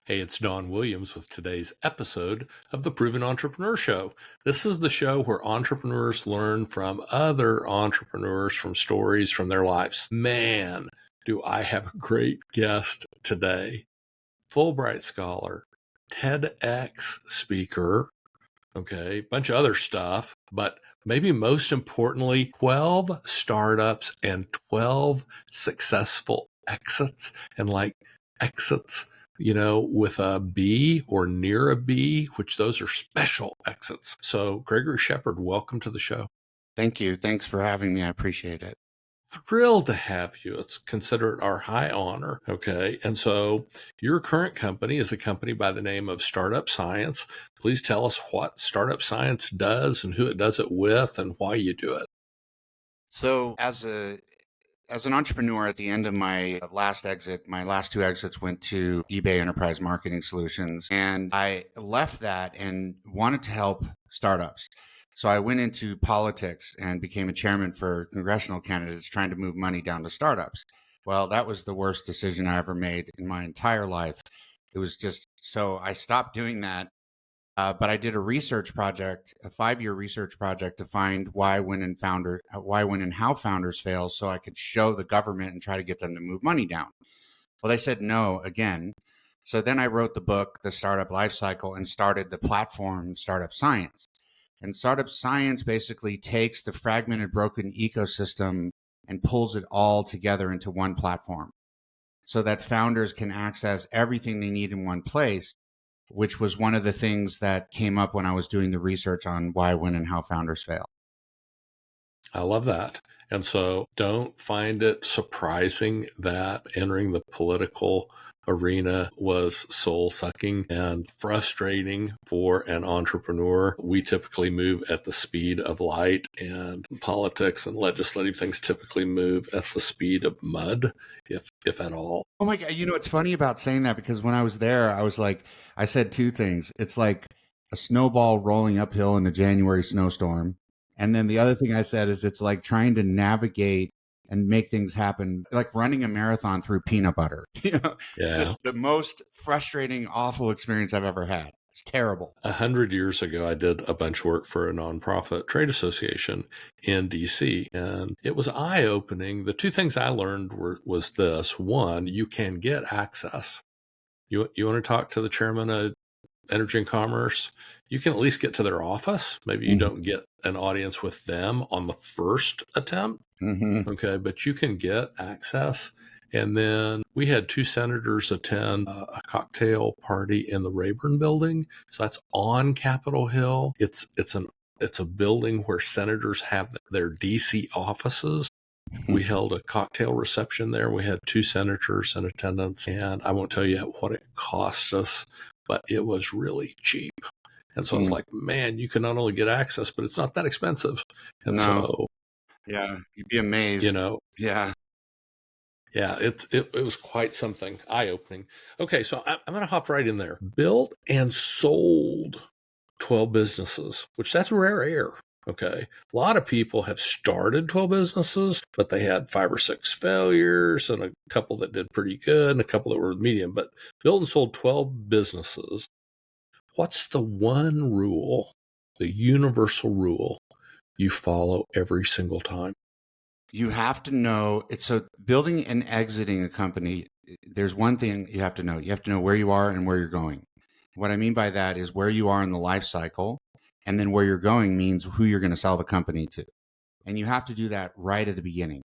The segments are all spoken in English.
Hey, it's Don Williams with today's episode of the Proven Entrepreneur Show. This is the show where entrepreneurs learn from other entrepreneurs from stories from their lives. Man, do I have a great guest today. Fulbright Scholar, TEDx speaker, okay, bunch of other stuff, but maybe most importantly, 12 startups and 12 successful exits and exits, with a B or near a B, which those are special exits. So Gregory Shepard, welcome to the show. Thank you. Thanks for having me. I appreciate it. Thrilled to have you. It's considered our high honor. Okay. And so your current company is a company by the name of Startup Science. Please tell us what Startup Science does and who it does it with and why you do it. So as an entrepreneur at the end of my last exit, my last two exits went to eBay Enterprise Marketing Solutions. And I left that and wanted to help startups. So I went into politics and became a chairman for congressional candidates trying to move money down to startups. Well, that was the worst decision I ever made in my entire life. It was just so I stopped doing that. But I did a research project, a 5-year research project to find why, when, and how founders fail, so I could show the government and try to get them to move money down. Well, they said no again. So then I wrote the book, The Startup Lifecycle, and started the platform Startup Science. And Startup Science basically takes the fragmented, broken ecosystem and pulls it all together into one platform so that founders can access everything they need in one place, which was one of the things that came up when I was doing the research on why, when, and how founders fail. I love that. And so don't find it surprising that entering the political arena was soul sucking and frustrating for an entrepreneur. We typically move at the speed of light, and politics and legislative things typically move at the speed of mud, if at all. Oh my God. It's funny about saying that because when I was there, I said two things. It's like a snowball rolling uphill in a January snowstorm. And then the other thing I said is it's like trying to navigate and make things happen, like running a marathon through peanut butter. Yeah. Just the most frustrating, awful experience I've ever had. It's terrible. 100 years ago, I did a bunch of work for a nonprofit trade association in DC, and it was eye-opening. The two things I learned was this. One, you can get access. You want to talk to the chairman of Energy and Commerce? You can at least get to their office. Maybe you don't get an audience with them on the first attempt. Okay, but you can get access. And then we had two senators attend a cocktail party in the Rayburn building. So that's on Capitol Hill. It's a building where senators have their DC offices. We held a cocktail reception there. We had two senators in attendance, and I won't tell you what it cost us, but it was really cheap. And so I was like, man, you can not only get access, but it's not that expensive. And so, yeah, you'd be amazed. Yeah. Yeah, it was quite something, eye-opening. Okay, so I'm going to hop right in there. Built and sold 12 businesses, which that's rare air. Okay, a lot of people have started 12 businesses, but they had 5 or 6 failures and a couple that did pretty good and a couple that were medium. But built and sold 12 businesses. What's the one rule, the universal rule you follow every single time? You have to know it's so building and exiting a company. There's one thing you have to know. You have to know where you are and where you're going. What I mean by that is where you are in the life cycle, and then where you're going means who you're going to sell the company to. And you have to do that right at the beginning.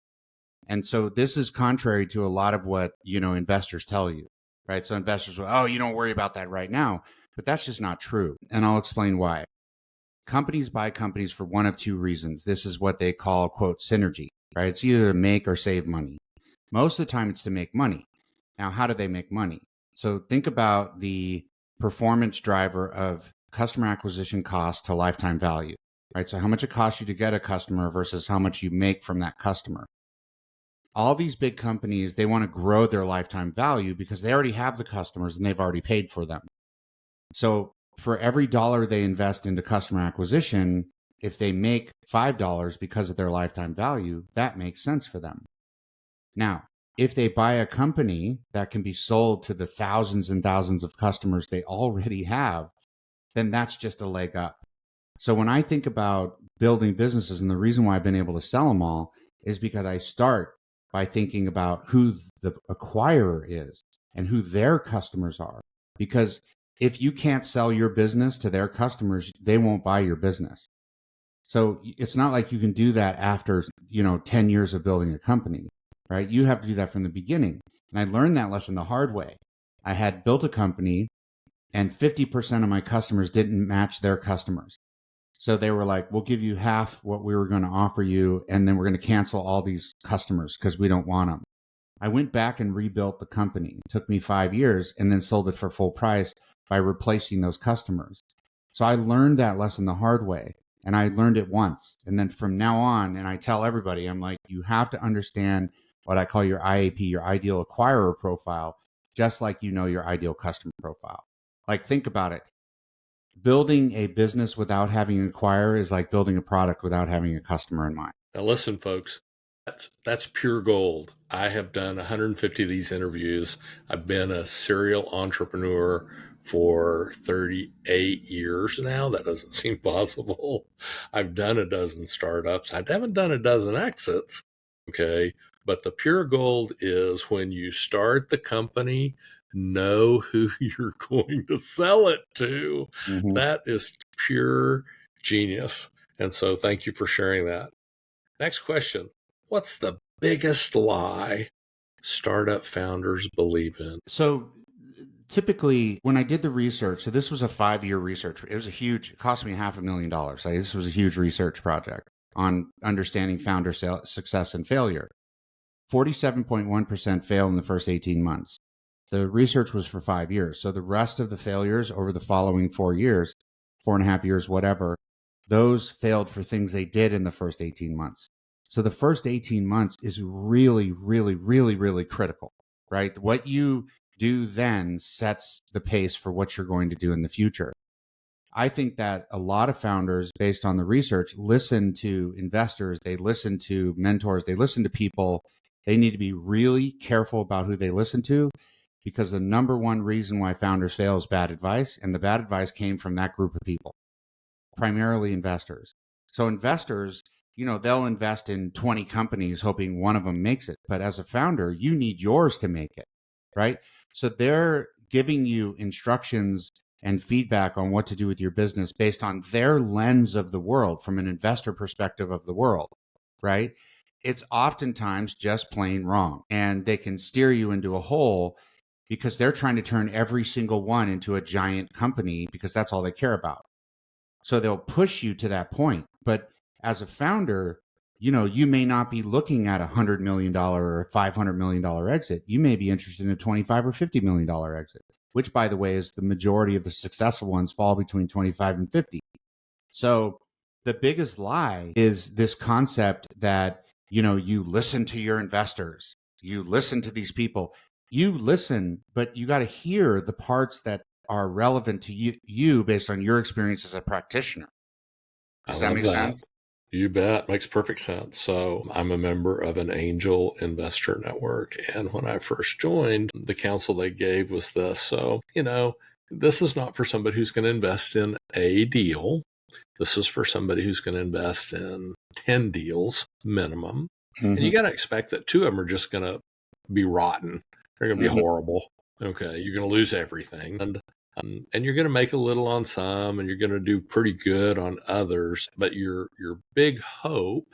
And so this is contrary to a lot of what, investors tell you, right? So investors will, oh, you don't worry about that right now, but that's just not true. And I'll explain why. Companies buy companies for one of two reasons. This is what they call, quote, synergy, right? It's either to make or save money. Most of the time it's to make money. Now, how do they make money? So think about the performance driver of customer acquisition cost to lifetime value, right? So how much it costs you to get a customer versus how much you make from that customer. All these big companies, they want to grow their lifetime value because they already have the customers and they've already paid for them. So for every dollar they invest into customer acquisition, if they make $5 because of their lifetime value, that makes sense for them. Now, If they buy a company that can be sold to the thousands and thousands of customers they already have, then that's just a leg up. So when I think about building businesses, and the reason why I've been able to sell them all is because I start by thinking about who the acquirer is and who their customers are. Because if you can't sell your business to their customers, they won't buy your business. So it's not like you can do that after, 10 years of building a company, right? You have to do that from the beginning. And I learned that lesson the hard way. I had built a company and 50% of my customers didn't match their customers. So they were like, we'll give you half what we were going to offer you, and then we're going to cancel all these customers because we don't want them. I went back and rebuilt the company. It took me 5 years and then sold it for full price by replacing those customers. So I learned that lesson the hard way, and I learned it once. And then from now on, and I tell everybody, I'm like, you have to understand what I call your IAP, your ideal acquirer profile, just like you know your ideal customer profile. Like, think about it. Building a business without having an acquirer is like building a product without having a customer in mind. Now, listen, folks, that's pure gold. I have done 150 of these interviews. I've been a serial entrepreneur for 38 years now. That doesn't seem possible. I've done a dozen startups. I haven't done a dozen exits. Okay. But the pure gold is when you start the company, know who you're going to sell it to. Mm-hmm. That is pure genius. And so thank you for sharing that. Next question. What's the biggest lie startup founders believe in? So typically when I did the research, so this was a 5-year research. It cost me $500,000. Like, this was a huge research project on understanding founder success and failure. 47.1% fail in the first 18 months. The research was for 5 years. So the rest of the failures over the following 4 years, 4.5 years, whatever, those failed for things they did in the first 18 months. So the first 18 months is really, really, really, really critical, right? What you do then sets the pace for what you're going to do in the future. I think that a lot of founders, based on the research, listen to investors, they listen to mentors, they listen to people. They need to be really careful about who they listen to, because the number one reason why founders fail is bad advice. And the bad advice came from that group of people, primarily investors. So investors, they'll invest in 20 companies hoping one of them makes it. But as a founder, you need yours to make it, right? So they're giving you instructions and feedback on what to do with your business based on their lens of the world, from an investor perspective of the world, right? It's oftentimes just plain wrong. And they can steer you into a hole because they're trying to turn every single one into a giant company because that's all they care about. So they'll push you to that point. But as a founder, you may not be looking at $100 million or $500 million exit. You may be interested in a $25 or $50 million exit, which, by the way, is the majority of the successful ones fall between 25 and 50. So the biggest lie is this concept that, you listen to your investors, you listen to these people, you listen, but you got to hear the parts that are relevant to you based on your experience as a practitioner. Does that make sense? You bet. Makes perfect sense. So I'm a member of an angel investor network. And when I first joined, the counsel they gave was this. So, this is not for somebody who's going to invest in a deal. This is for somebody who's going to invest in 10 deals minimum. Mm-hmm. And you got to expect that 2 of them are just going to be rotten. They're going to be horrible. Okay. You're going to lose everything. And you're going to make a little on some, and you're going to do pretty good on others. But your big hope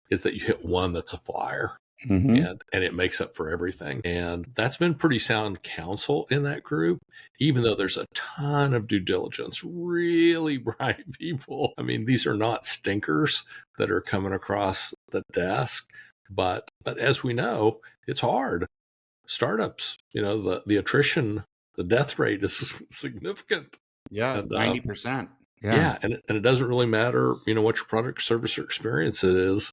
is that you hit one that's a flyer, and it makes up for everything. And that's been pretty sound counsel in that group, even though there's a ton of due diligence, really bright people. I mean, these are not stinkers that are coming across the desk. But as we know, it's hard. Startups, the attrition, the death rate is significant. Yeah, and, 90%. Yeah, and it doesn't really matter, what your product, service, or experience it is.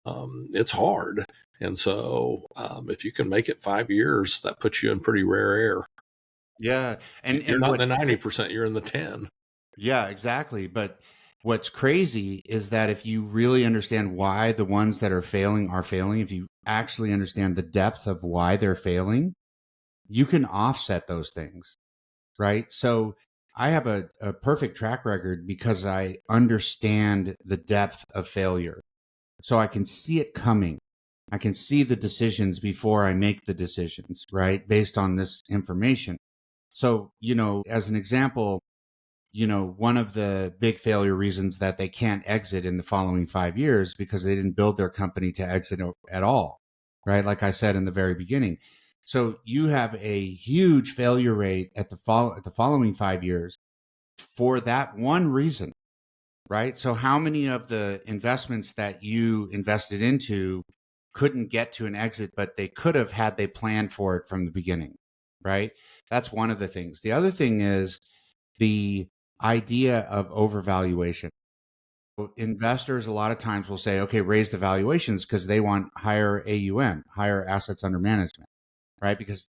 It's hard. And so if you can make it 5 years, that puts you in pretty rare air. Yeah. And you're not in the 90%, you're in the 10. Yeah, exactly. But what's crazy is that if you really understand why the ones that are failing, if you actually understand the depth of why they're failing, you can offset those things, right? So I have a perfect track record because I understand the depth of failure. So I can see it coming. I can see the decisions before I make the decisions, right? Based on this information. So, as an example, one of the big failure reasons that they can't exit in the following 5 years because they didn't build their company to exit at all, right? Like I said in the very beginning. So you have a huge failure rate at the following 5 years for that one reason, right? So how many of the investments that you invested into couldn't get to an exit, but they could have had they planned for it from the beginning, right? That's one of the things. The other thing is the idea of overvaluation. Investors a lot of times will say, okay, raise the valuations because they want higher AUM, higher assets under management, right? Because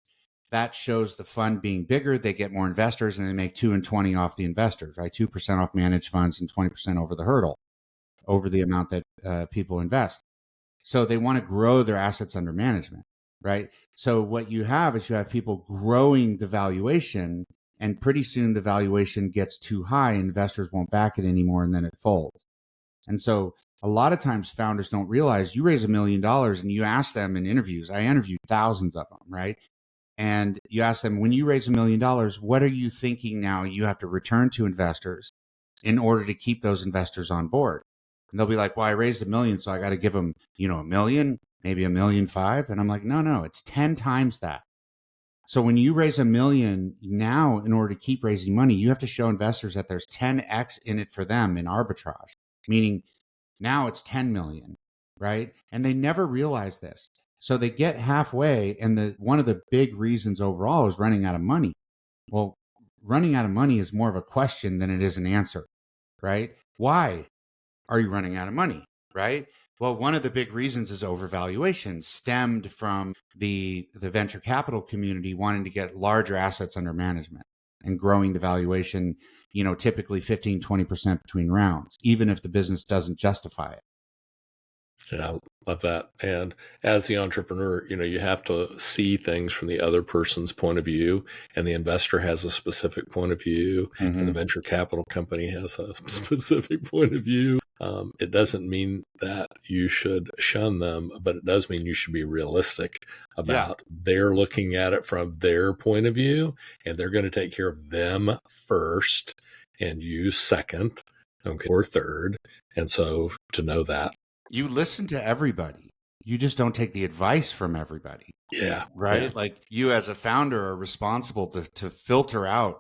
that shows the fund being bigger, they get more investors and they make 2 and 20 off the investors, right? 2% off managed funds and 20% over the hurdle, over the amount that people invest. So they want to grow their assets under management, right? So what you have is you have people growing the valuation, and pretty soon the valuation gets too high, investors won't back it anymore, and then it folds. And so a lot of times founders don't realize you raise $1 million and you ask them in interviews. I interviewed thousands of them, right? And you ask them, when you raise $1 million, what are you thinking now you have to return to investors in order to keep those investors on board? And they'll be like, well, I raised $1 million, so I got to give them, $1 million, maybe $1.5 million. And I'm like, no, it's 10 times that. So when you raise $1 million now, in order to keep raising money, you have to show investors that there's 10x in it for them in arbitrage, meaning now it's 10 million, right? And they never realize this. So they get halfway, and one of the big reasons overall is running out of money. Well, running out of money is more of a question than it is an answer, right? Why are you running out of money, right? Well, one of the big reasons is overvaluation, stemmed from the venture capital community wanting to get larger assets under management and growing the valuation, typically 15, 20% between rounds, even if the business doesn't justify it. Yeah, I love that. And as the entrepreneur, you have to see things from the other person's point of view, and the investor has a specific point of view, and the venture capital company has a specific point of view. It doesn't mean that you should shun them, but it does mean you should be realistic about they're looking at it from their point of view, and they're going to take care of them first and you second, okay, or third. And so to know that. You listen to everybody. You just don't take the advice from everybody. Yeah. Right? Yeah. Like, you as a founder are responsible to filter out,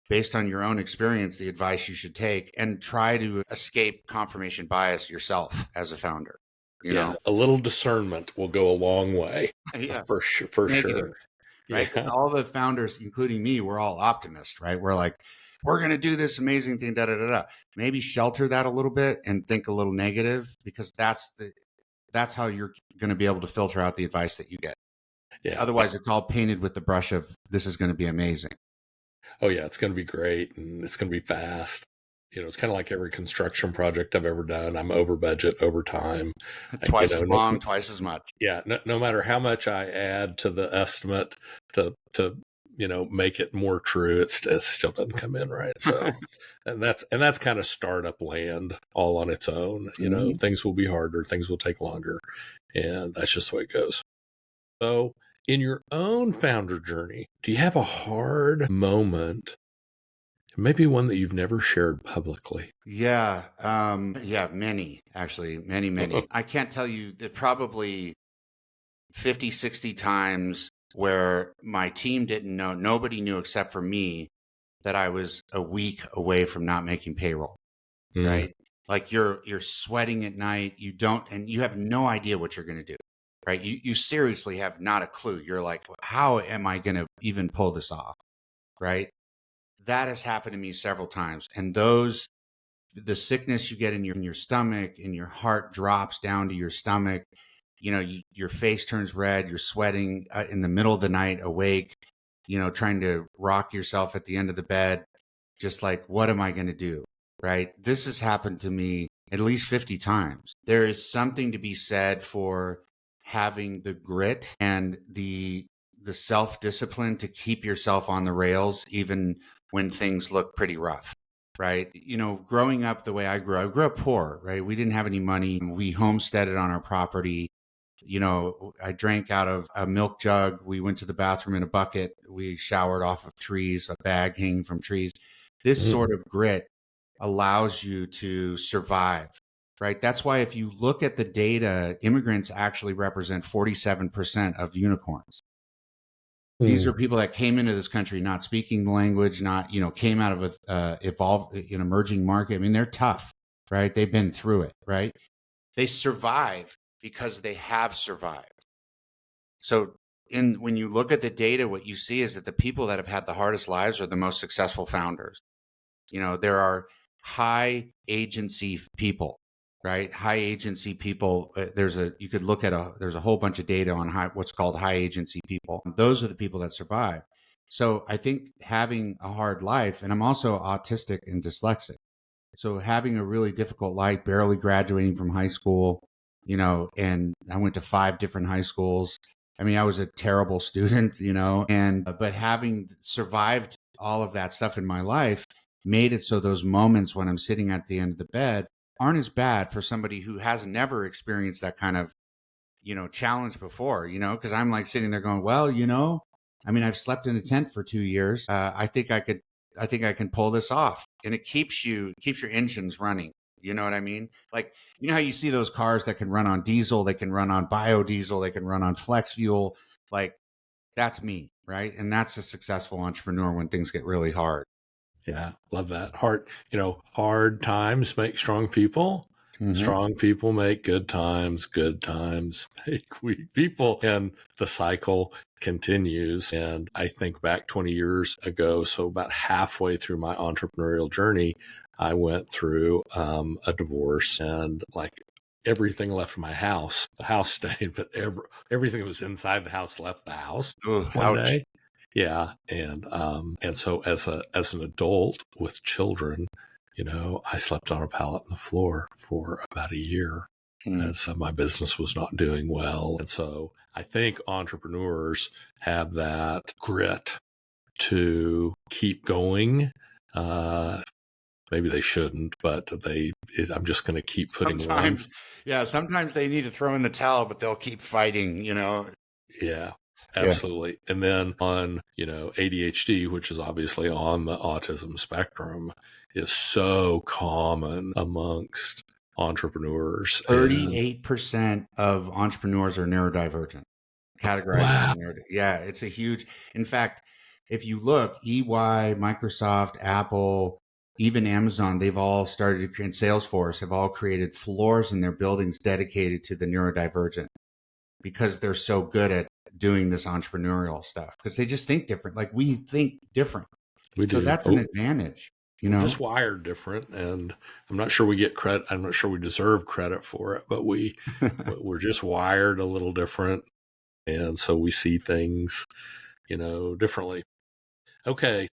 based on your own experience, the advice you should take, and try to escape confirmation bias yourself as a founder. A little discernment will go a long way. Yeah. For sure. For Negative, sure. right? Yeah. All the founders, including me, we're all optimists, right? We're like, we're going to do this amazing thing, da da da da. Maybe shelter that a little bit and think a little negative, because that's how you're going to be able to filter out the advice that you get. Yeah. Otherwise, it's all painted with the brush of, this is going to be amazing. Oh yeah, it's going to be great, and it's going to be fast. It's kind of like every construction project I've ever done. I'm over budget, over time. Twice as long, twice as much. Yeah. No matter how much I add to the estimate to make it more true, it still doesn't come in right. So, and that's kind of startup land all on its own. Things will be harder, things will take longer, and that's just the way it goes. So, in your own founder journey, do you have a hard moment? Maybe one that you've never shared publicly. Yeah. Many, actually, many. I can't tell you, probably 50, 60 times where my team didn't know, nobody knew except for me, that I was a week away from not making payroll, right? Like, you're sweating at night, and you have no idea what you're going to do, right? You seriously have not a clue. You're like, how am I going to even pull this off, right? That has happened to me several times. And the sickness you get in your stomach, and your heart drops down to your stomach, your face turns red, you're sweating in the middle of the night, awake, trying to rock yourself at the end of the bed, just like, what am I going to do? right? This has happened to me at least 50 times. There is something to be said for having the grit and the self-discipline to keep yourself on the rails even when things look pretty rough. Right. Growing up the way I grew up poor, right? We didn't have any money. We homesteaded on our property. I drank out of a milk jug. We went to the bathroom in a bucket. We showered off of trees, a bag hanging from trees. This Mm. sort of grit allows you to survive, right? That's why if you look at the data, immigrants actually represent 47% of unicorns. These are Mm. people that came into this country not speaking the language, not, came out of a evolved, an emerging market. I mean, they're tough, right? They've been through it, right? They survive because they have survived. So when you look at the data, what you see is that the people that have had the hardest lives are the most successful founders. There are high agency people, right? High agency people. You could look at there's a whole bunch of data on what's called high agency people. Those are the people that survive. So I think having a hard life, and I'm also autistic and dyslexic. So having a really difficult life, barely graduating from high school, and I went to 5 different high schools. I mean, I was a terrible student, but having survived all of that stuff in my life made it so those moments when I'm sitting at the end of the bed aren't as bad for somebody who has never experienced that kind of, challenge before, because I'm like sitting there going, well, I mean, I've slept in a tent for 2 years. I think I can pull this off. And it keeps your engines running. You know what I mean? Like, how you see those cars that can run on diesel, they can run on biodiesel, they can run on flex fuel. Like, that's me, right? And that's a successful entrepreneur when things get really hard. Yeah, love that. Hard times make strong people. Mm-hmm. Strong people make good times. Good times make weak people. And the cycle continues. And I think back 20 years ago, so about halfway through my entrepreneurial journey, I went through a divorce, and like everything left my house. The house stayed, but everything that was inside the house left the house Ooh, one ouch. day. Yeah, and so as an adult with children, I slept on a pallet on the floor for about a year. Mm. And so my business was not doing well. And so I think entrepreneurs have that grit to keep going. Uh, Maybe they shouldn't, but I'm just going to keep putting one. Sometimes, yeah, sometimes they need to throw in the towel, but they'll keep fighting, Yeah, Yeah. absolutely. And then on, ADHD, which is obviously on the autism spectrum, is so common amongst entrepreneurs. And 38% of entrepreneurs are neurodivergent, categorized as wow, yeah, it's a huge. In fact, if you look, EY, Microsoft, Apple, even Amazon, they've all started to create, Salesforce have all created floors in their buildings dedicated to the neurodivergent because they're so good at doing this entrepreneurial stuff because they just think different. Like we think different. we So do. that's an advantage, We're just wired different, and I'm not sure we get credit. I'm not sure we deserve credit for it, but we're just wired a little different, and so we see things, differently. Okay,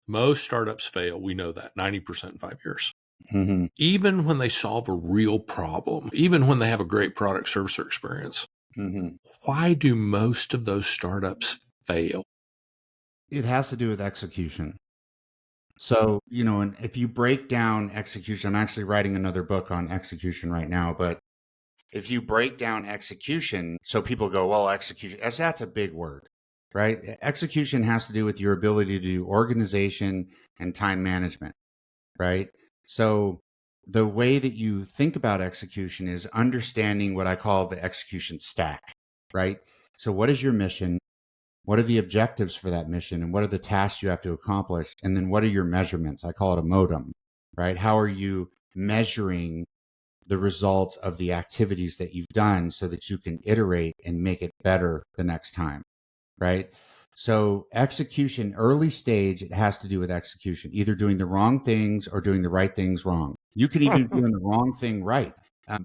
most startups fail. We know that 90% in 5 years. Mm-hmm. Even when they solve a real problem, even when they have a great product, service, or experience, Mm-hmm. why do most of those startups fail? It has to do with execution. So, and if you break down execution, I'm actually writing another book on execution right now, but if you break down execution, so people go, well, execution, that's a big word, right? Execution has to do with your ability to do organization and time management, right? So the way that you think about execution is understanding what I call the execution stack, right? So what is your mission? What are the objectives for that mission? And what are the tasks you have to accomplish? And then what are your measurements? I call it a modem, right? How are you measuring the results of the activities that you've done so that you can iterate and make it better the next time, right? So execution, early stage, it has to do with execution, either doing the wrong things or doing the right things wrong. You can even be doing the wrong thing right.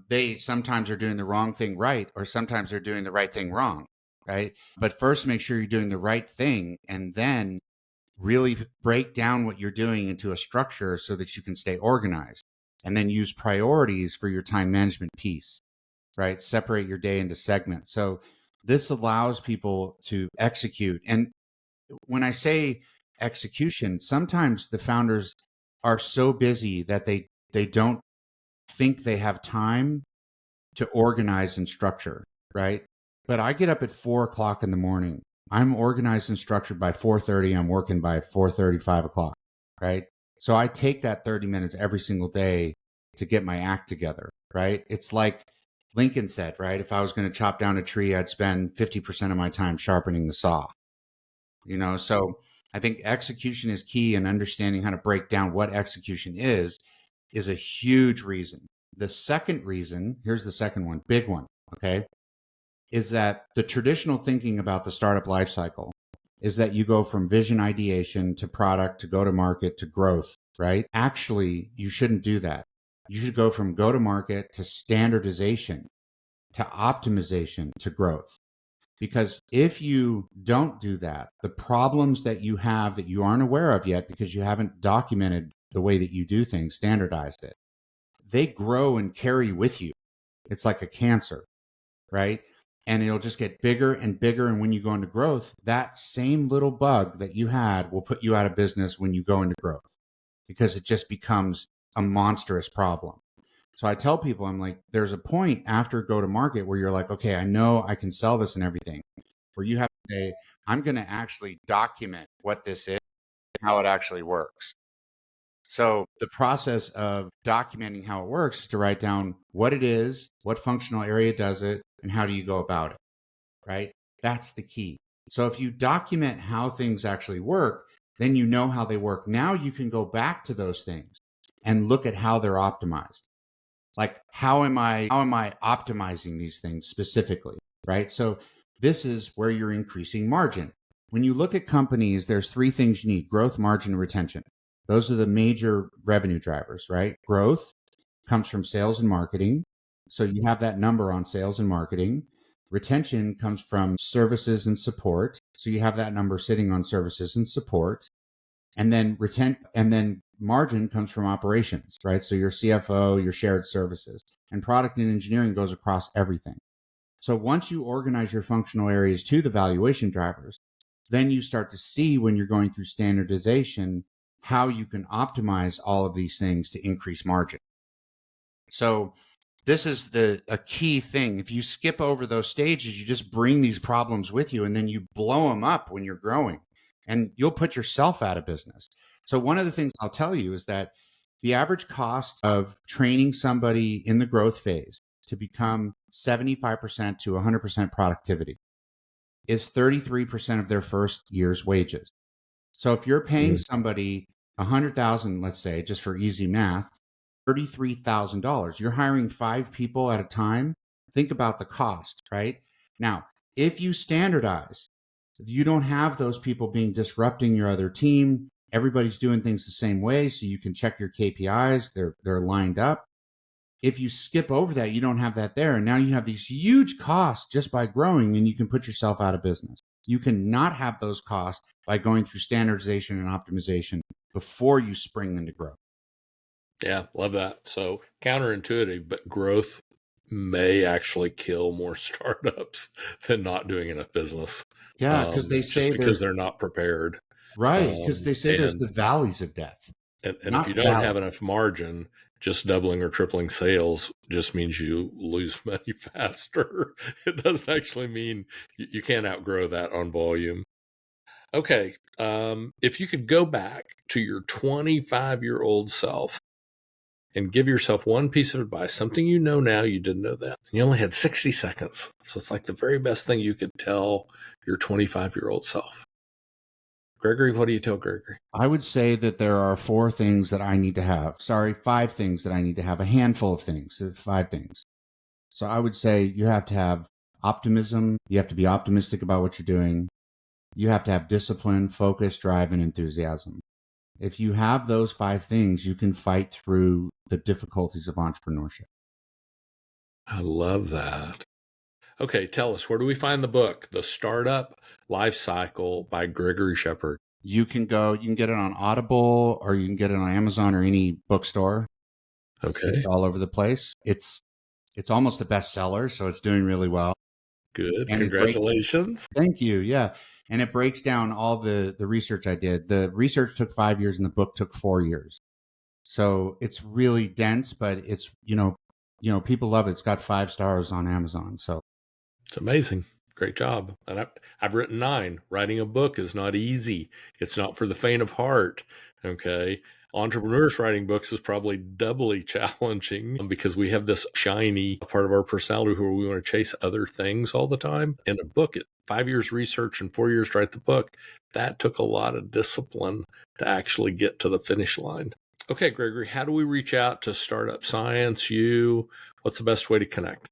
They sometimes are doing the wrong thing right, or sometimes they're doing the right thing wrong, right? But first, make sure you're doing the right thing, and then really break down what you're doing into a structure so that you can stay organized, and then use priorities for your time management piece, right? Separate your day into segments. So this allows people to execute. And when I say execution, sometimes the founders are so busy that they don't think they have time to organize and structure, right? But I get up at 4 o'clock in the morning. I'm organized and structured by 4:30. I'm working by 4:30, 5 o'clock, right? So I take that 30 minutes every single day to get my act together, right? It's like Lincoln said, right? If I was going to chop down a tree, I'd spend 50% of my time sharpening the saw, So I think execution is key, and understanding how to break down what execution is a huge reason. The second reason, here's the second one, big one, okay, is that the traditional thinking about the startup lifecycle is that you go from vision ideation to product to go to market to growth, right? Actually, you shouldn't do that. You should go from go to market to standardization to optimization to growth. Because if you don't do that, the problems that you have that you aren't aware of yet because you haven't documented the way that you do things, standardized it, they grow and carry with you. It's like a cancer, right? And it'll just get bigger and bigger. And when you go into growth, that same little bug that you had will put you out of business when you go into growth, because it just becomes a monstrous problem. So I tell people, I'm like, there's a point after go to market where you're like, okay, I know I can sell this and everything, where you have to say, I'm going to actually document what this is and how it actually works. So the process of documenting how it works is to write down what it is, what functional area does it, and how do you go about it, right? That's the key. So if you document how things actually work, then you know how they work. Now you can go back to those things and look at how they're optimized. Like, how am I optimizing these things specifically, right? So this is where you're increasing margin. When you look at companies, there's three things you need: growth, margin, and retention. Those are the major revenue drivers, right? Growth comes from sales and marketing. So you have that number on sales and marketing. Retention comes from services and support. So you have that number sitting on services and support. And then margin comes from operations, right? So your CFO, your shared services, and product and engineering goes across everything. So once you organize your functional areas to the valuation drivers, then you start to see, when you're going through standardization, how you can optimize all of these things to increase margin. So this is a key thing. If you skip over those stages, you just bring these problems with you, and then you blow them up when you're growing, and you'll put yourself out of business. So one of the things I'll tell you is that the average cost of training somebody in the growth phase to become 75% to 100% productivity is 33% of their first year's wages. So if you're paying somebody 100,000, let's say, just for easy math, $33,000. You're hiring 5 people at a time. Think about the cost, right? Now, if you standardize, you don't have those people disrupting your other team. Everybody's doing things the same way, so you can check your KPIs. They're lined up. If you skip over that, you don't have that there. And now you have these huge costs just by growing, and you can put yourself out of business. You cannot have those costs by going through standardization and optimization before you spring into growth. Yeah, love that. So counterintuitive, but growth may actually kill more startups than not doing enough business. Yeah, because they Just say because they're not prepared. right, because they say there's And the valleys of death, if you not don't have valley. enough margin, just doubling or tripling sales just means you lose money faster. It doesn't actually mean you can't outgrow that on volume. Okay, if you could go back to your 25-year-old self and give yourself one piece of advice, something you know now you didn't know that. You only had 60 seconds. So it's like the very best thing you could tell your 25-year-old self. Gregory, what do you tell Gregory? I would say that there are 4 things that I need to have. Sorry, 5 things that I need to have, a handful of things, 5 things. So I would say you have to have optimism. You have to be optimistic about what you're doing. You have to have discipline, focus, drive, and enthusiasm. If you have those 5 things, you can fight through the difficulties of entrepreneurship. I love that. Okay, tell us, where do we find the book, The Startup Lifecycle by Gregory Shepard? You can get it on Audible, or you can get it on Amazon or any bookstore. Okay. It's all over the place. It's almost a bestseller, so it's doing really well. Good. And it breaks. Congratulations. Thank you. Yeah, and it breaks down all the research I did. The research took 5 years, and the book took 4 years. So it's really dense, but it's people love it. It's got 5 stars on Amazon. So It's amazing. Great job. And I've written 9. Writing a book is not easy. It's not for the faint of heart. Okay. Entrepreneurs writing books is probably doubly challenging because we have this shiny part of our personality where we want to chase other things all the time. In a book, 5 years research and 4 years to write the book, that took a lot of discipline to actually get to the finish line. Okay, Gregory, how do we reach out to Startup Science? What's the best way to connect?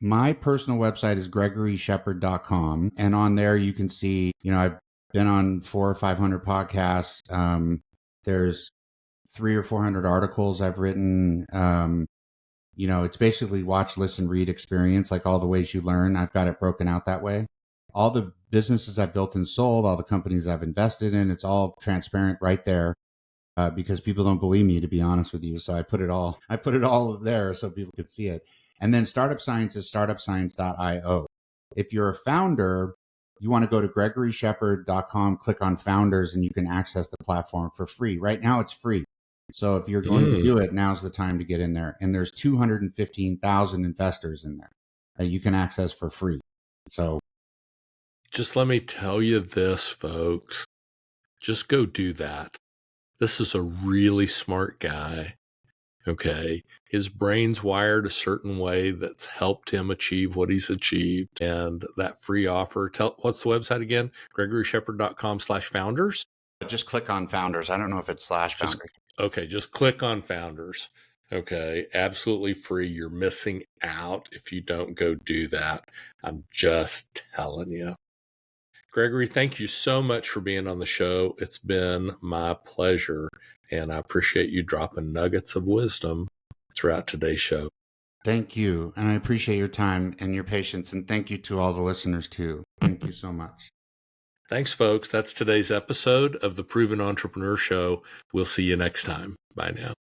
my personal website is gregoryshepard.com. And on there, you can see, I've been on 400 or 500 podcasts. There's 300 or 400 articles I've written. It's basically watch, listen, read experience, like all the ways you learn. I've got it broken out that way. All the businesses I've built and sold, all the companies I've invested in, it's all transparent right there. Because people don't believe me, to be honest with you. So I put it all there so people could see it. And then Startup Science is startupscience.io. If you're a founder, you want to go to gregoryshepard.com, click on founders, and you can access the platform for free. Right now it's free. So if you're going to do it, now's the time to get in there. And there's 215,000 investors in there that you can access for free. So just let me tell you this, folks. Just go do that. This is a really smart guy. Okay. His brain's wired a certain way that's helped him achieve what he's achieved. And that free offer, what's the website again? gregoryshepard.com/founders. just click on founders. I don't know if it's /founders. Okay. Just click on founders. Okay. Absolutely free. You're missing out if you don't go do that. I'm just telling you. Gregory, thank you so much for being on the show. It's been my pleasure, and I appreciate you dropping nuggets of wisdom throughout today's show. Thank you, and I appreciate your time and your patience, and thank you to all the listeners, too. Thank you so much. Thanks, folks. That's today's episode of the Proven Entrepreneur Show. We'll see you next time. Bye now.